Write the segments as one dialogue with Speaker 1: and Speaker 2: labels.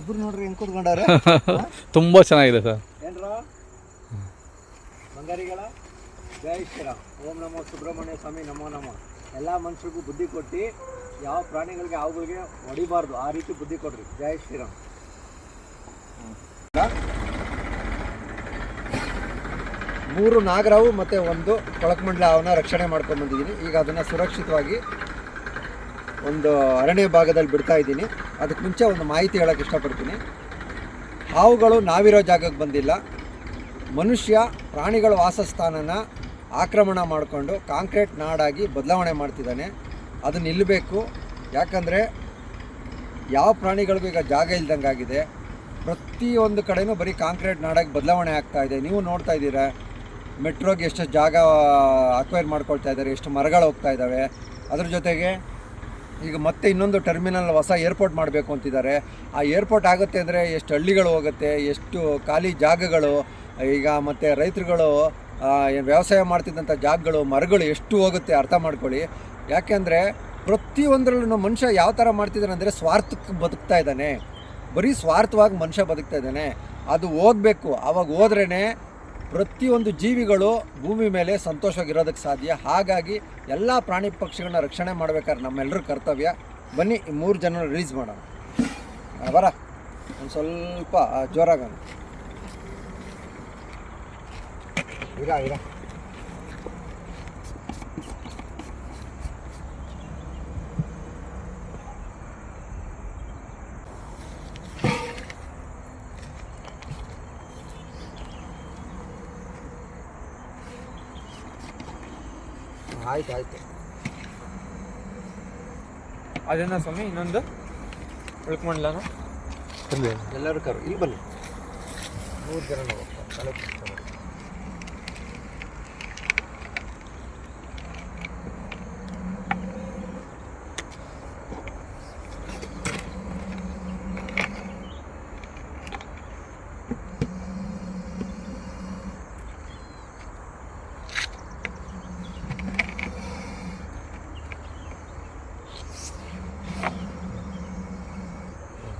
Speaker 1: ಇಬ್ರು ನೋಡ್ರಿ ಹೆಂಗೆ ಕೂತ್ಕೊಂಡಾರ.
Speaker 2: ತುಂಬ ಚೆನ್ನಾಗಿದೆ ಸರ್.
Speaker 1: ಏನ್ರ ಬಂಗಾರಿಗಳ ಜೈ ಶ್ರೀರಾಮ್. ಓಂ ನಮೋ ಸುಬ್ರಹ್ಮಣ್ಯ ಸ್ವಾಮಿ ನಮೋ ನಮೋ. ಎಲ್ಲ ಮನುಷ್ಯರಿಗೂ ಬುದ್ಧಿ ಕೊಟ್ಟು ಯಾವ ಪ್ರಾಣಿಗಳಿಗೆ ಅವುಗಳಿಗೆ ಹೊಡಿಬಾರ್ದು ಆ ರೀತಿ ಬುದ್ಧಿ ಕೊಡ್ರಿ. ಜೈ ಶ್ರೀರಾಮ್. 3 ನಾಗರಾವು ಮತ್ತು 1 ಕೊಳಕಮಂಡಲ ಅವನ್ನ ರಕ್ಷಣೆ ಮಾಡ್ಕೊಂಡ್ಬಂದಿದ್ದೀನಿ. ಈಗ ಅದನ್ನು ಸುರಕ್ಷಿತವಾಗಿ ಒಂದು ಅರಣ್ಯ ಭಾಗದಲ್ಲಿ ಬಿಡ್ತಾ ಇದ್ದೀನಿ. ಅದಕ್ಕೆ ಮುಂಚೆ ಒಂದು ಮಾಹಿತಿ ಹೇಳೋಕ್ಕೆ ಇಷ್ಟಪಡ್ತೀನಿ. ಹಾವುಗಳು ನಾವಿರೋ ಜಾಗಕ್ಕೆ ಬಂದಿಲ್ಲ. ಮನುಷ್ಯ ಪ್ರಾಣಿಗಳ ವಾಸಸ್ಥಾನನ ಆಕ್ರಮಣ ಮಾಡಿಕೊಂಡು ಕಾಂಕ್ರೀಟ್ ನಾಡಾಗಿ ಬದಲಾವಣೆ ಮಾಡ್ತಿದ್ದಾನೆ. ಅದು ನಿಲ್ಲಬೇಕು. ಯಾಕಂದರೆ ಯಾವ ಪ್ರಾಣಿಗಳಿಗೂ ಈಗ ಜಾಗ ಇಲ್ದಂಗಾಗಿದೆ. ಪ್ರತಿಯೊಂದು ಕಡೆಯೂ ಬರೀ ಕಾಂಕ್ರೀಟ್ ನಾಡಾಗಿ ಬದಲಾವಣೆ ಆಗ್ತಾಯಿದೆ. ನೀವು ನೋಡ್ತಾ ಇದ್ದೀರಾ, ಮೆಟ್ರೋಗೆ ಎಷ್ಟು ಜಾಗ ಅಕ್ವೈರ್ ಮಾಡ್ಕೊಳ್ತಾ ಇದ್ದಾರೆ, ಎಷ್ಟು ಮರಗಳು ಹೋಗ್ತಾ ಇದ್ದಾವೆ. ಅದ್ರ ಜೊತೆಗೆ ಈಗ ಮತ್ತೆ ಇನ್ನೊಂದು ಟರ್ಮಿನಲ್ ಹೊಸ ಏರ್ಪೋರ್ಟ್ ಮಾಡಬೇಕು ಅಂತಿದ್ದಾರೆ. ಆ ಏರ್ಪೋರ್ಟ್ ಆಗುತ್ತೆ ಅಂದರೆ ಎಷ್ಟು ಹಳ್ಳಿಗಳು ಹೋಗುತ್ತೆ, ಎಷ್ಟು ಖಾಲಿ ಜಾಗಗಳು, ಈಗ ಮತ್ತು ರೈತರುಗಳು ವ್ಯವಸಾಯ ಮಾಡ್ತಿದ್ದಂಥ ಜಾಗಗಳು, ಮರಗಳು ಎಷ್ಟು ಹೋಗುತ್ತೆ ಅರ್ಥ ಮಾಡ್ಕೊಳ್ಳಿ. ಯಾಕೆಂದರೆ ಪ್ರತಿಯೊಂದರಲ್ಲೂ ಮನುಷ್ಯ ಯಾವ ಥರ ಮಾಡ್ತಿದ್ದಾನೆ ಅಂದರೆ ಸ್ವಾರ್ಥಕ್ಕೆ ಬದುಕ್ತಾ ಇದ್ದಾನೆ. ಬರೀ ಸ್ವಾರ್ಥವಾಗಿ ಮನುಷ್ಯ ಬದುಕ್ತಾ ಇದ್ದಾನೆ. ಅದು ಹೋಗಬೇಕು. ಆವಾಗ ಹೋದ್ರೇ ಪ್ರತಿಯೊಂದು ಜೀವಿಗಳು ಭೂಮಿ ಮೇಲೆ ಸಂತೋಷವಾಗಿರೋದಕ್ಕೆ ಸಾಧ್ಯ. ಹಾಗಾಗಿ ಎಲ್ಲ ಪ್ರಾಣಿ ಪಕ್ಷಿಗಳನ್ನ ರಕ್ಷಣೆ ಮಾಡ್ಬೇಕಾದ್ರೆ ನಮ್ಮೆಲ್ಲರ ಕರ್ತವ್ಯ. ಬನ್ನಿ 3 ಜನ ರಿಲೀಸ್ ಮಾಡೋಣ. ಬರ ಒಂದು ಸ್ವಲ್ಪ ಜೋರಾಗ ಇರ ಆಯ್ತು.
Speaker 3: ಅದೇನಾ ಸ್ವಾಮಿ ಇನ್ನೊಂದು ಉಳ್ಕೊಂಡ್ಲಾನು
Speaker 1: ಎಲ್ಲರೂ ಕರು ಇಲ್ಲಿ ಬನ್ನಿ. 3 ಜನ ಹೋಗ್ತಾರೆ.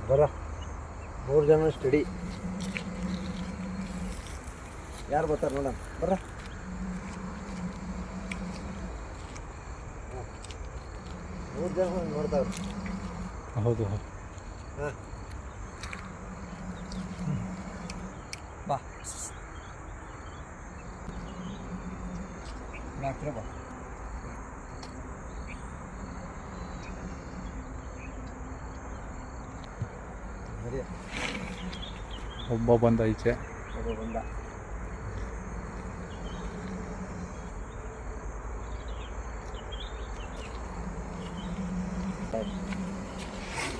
Speaker 1: ಬರ 3 ಜನ ಸ್ಟಡಿ. ಯಾರು ಬರ್ತಾರೆ ನೋಡೋಣ. ಬರ್ರ 3 ಜನ ನೋಡ್ತಾವ್ರಿ.
Speaker 2: ಹೌದು.
Speaker 1: ಹಾಂ ಬಾ ಡಾಕ್ಟ್ರೆ ಬಾ.
Speaker 2: ಒಬ್ಬ ಬಂದ ಈಚೆ.
Speaker 1: ಬಂದ.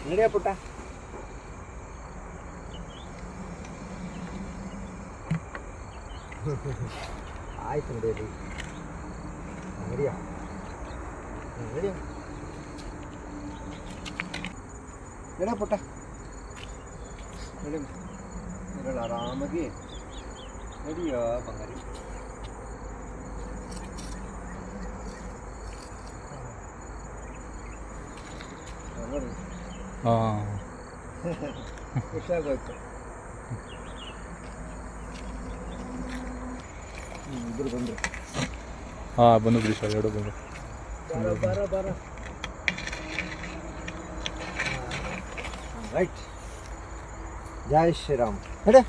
Speaker 1: ನಡೆಯ ಪುಟ್ಟ. ಆಯ್ತು ನಡೆಯಲಿ. ನಡೆಯ ನಡೆಯ ನಡೆ ಪುಟ್ಟ. ನಡಿ ಇರಲ್ಲ ಆರಾಮಾಗಿ ನಡಿಯೋ ಬಂಗಾರಿ. ನೋಡಿ
Speaker 2: ಹಾಂ
Speaker 1: ಖುಷಿಯಾಗೋಯ್ತು. ಇಬ್ಬರು ಬಂದರು.
Speaker 2: ಹಾಂ ಬಂದು ಬಿಡಿ ಸರ್, 2 ಬಂದು.
Speaker 1: ಬರ ರೈಟ್. ಜೈ ಶ್ರೀರಾಮ್. ನಡೆ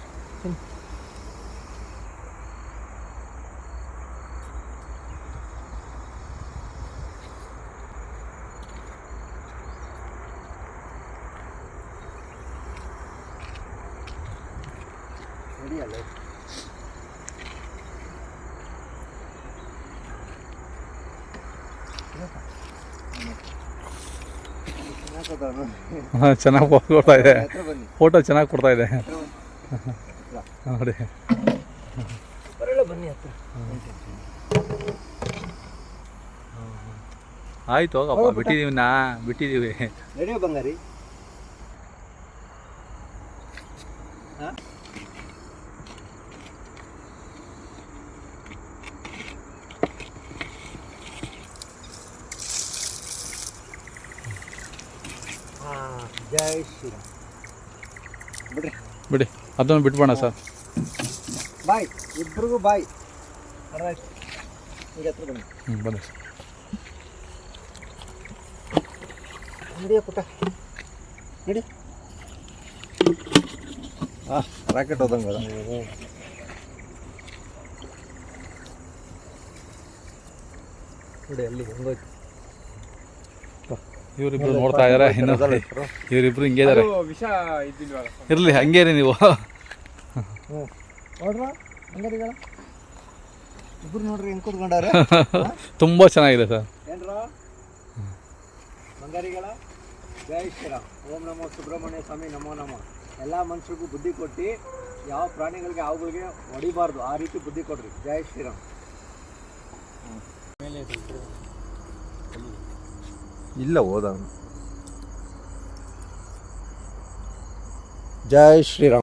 Speaker 1: ನಡಿಯಲ್ಲ.
Speaker 2: ಹಾಂ ಚೆನ್ನಾಗಿ ಕೊಡ್ತಾ ಇದೆ. ಫೋಟೋ ಚೆನ್ನಾಗಿ ಕೊಡ್ತಾ ಇದೆ ನೋಡಿ.
Speaker 1: ಬರಲ್ಲ ಬನ್ನಿ ಹತ್ರ.
Speaker 2: ಆಯ್ತು ಹೋಗಪ್ಪ, ಬಿಟ್ಟಿದ್ದೀವಿ.
Speaker 1: ನಡೆಯೋ ಬಂಗಾರಿ. ಹಾಂ ಜೈ ಶ್ರೀರಾಮ್. ಬಿಡ್ರಿ.
Speaker 2: ಬಿಡಿ ಅದನ್ನು ಬಿಟ್ಬೋಣ ಸರ್.
Speaker 1: ಬಾಯ್, ಇಬ್ರಿಗೂ ಬಾಯ್. ರೈಟ್, ಈಗ ಹತ್ರ ಬನ್ನಿ.
Speaker 2: ಬನ್ನಿ ಸರ್.
Speaker 1: ನಡಿಯ ಪುಟ್ಟ, ನಡಿ. ರಾಕೆಟ್ ಹೋದಂಗೆ ಅದ. ನೋಡಿ ಅಲ್ಲಿ ಹೆಂಗೋಯ್ತು.
Speaker 2: ಇವರಿಬ್ರು ನೋಡ್ತಾ ಇದ್ದಾರೆ. ಇನ್ನು ಇವರಿಬ್ರು ಹಿಂಗೆ ಇದ್ದಾರೆ.
Speaker 3: ವಿಷ ಇದ್ದಿಲ್ವಲ್ಲ ಸ್ವಾಮಿ?
Speaker 2: ಇರಲಿ ಹಂಗೇ ರೀ ನೀವು.
Speaker 1: ನೋಡ್ರ ಬಂಗಾರಿಗಳ ಇಬ್ರು ನೋಡ್ರಿ ಹೆಂಗ್ ಕೂತ್ಕೊಂಡಾರ.
Speaker 2: ತುಂಬ ಚೆನ್ನಾಗಿದೆ ಸರ್.
Speaker 1: ಏನ್ರ ಬಂಗಾರಿಗಳ ಜೈ ಶ್ರೀರಾಮ್. ಓಂ ನಮೋ ಸುಬ್ರಹ್ಮಣ್ಯ ಸ್ವಾಮಿ ನಮೋ ನಮೋ. ಎಲ್ಲ ಮನುಷ್ಯರಿಗೂ ಬುದ್ಧಿ ಕೊಟ್ಟು ಯಾವ ಪ್ರಾಣಿಗಳಿಗೆ ಅವುಗಳಿಗೆ ಹೊಡಿಬಾರ್ದು, ಆ ರೀತಿ ಬುದ್ಧಿ ಕೊಡ್ರಿ. ಜೈ ಶ್ರೀರಾಮ್. ಇಲ್ಲ ಹೋದ. ಜೈ ಶ್ರೀರಾಮ್.